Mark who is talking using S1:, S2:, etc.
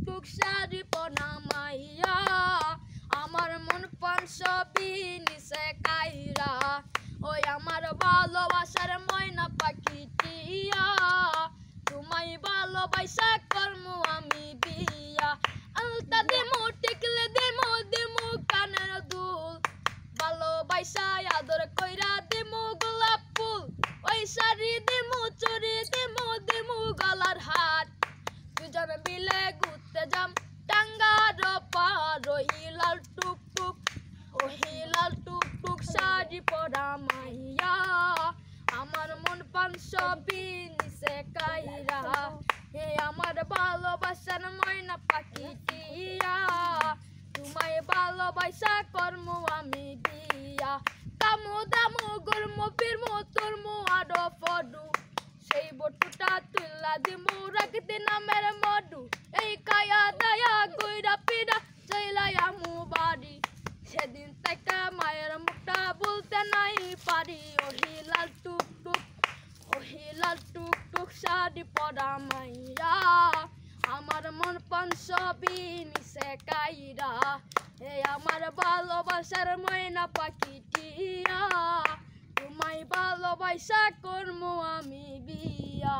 S1: টুক শাড়ি পনা মাইয়া আমার মন প্রাণ সবই নিছে কাইরা ওই আমার ভালোবাসার ময়না পাখি টিয়া তোমায় ভালোবাসা কর্ম আমি বিয়া আলতা দেমো টিকলে দেমো দেমো কানের দুল ভালোবাসা আদর কইরা দেমো গোলাপ ফুল ওই শাড়ি দেমো চুরি দেমো দেমো গলার হার দুজন মিলে ঘুরতে যাম টাঙ্গার পার ওই লাল টুকটুক ওই লাল টুকটুক শাড়ি পরা মাইয়া আমার মন প্রাণ সবই নিছে কাইরা হে আমার ভালোবাসার ময়না পাখি টিয়া তোমায় ভালোবাসা কর্ম আমি দিয়া কামো দামো গরমো ফিরমো তোরমো আরো ফডু সেই বটুটা তুলা দিমু রাখতে নামের মধু এই কায়া দায়া কইরা পিরা চাইলাই আমু বাড়ি সেদিন থেকে মায়ের মুখটা বলতে নাই পারি ওহি লাল টুকটুক শাড়ি পরা মাইয়া আমার মন প্রাণ সবই নিছে কাইরা হে আমার ভালোবাসার ময়না পাখি টিয়া তোমায় ভালোবাসা কর্ম আমি বিয়া।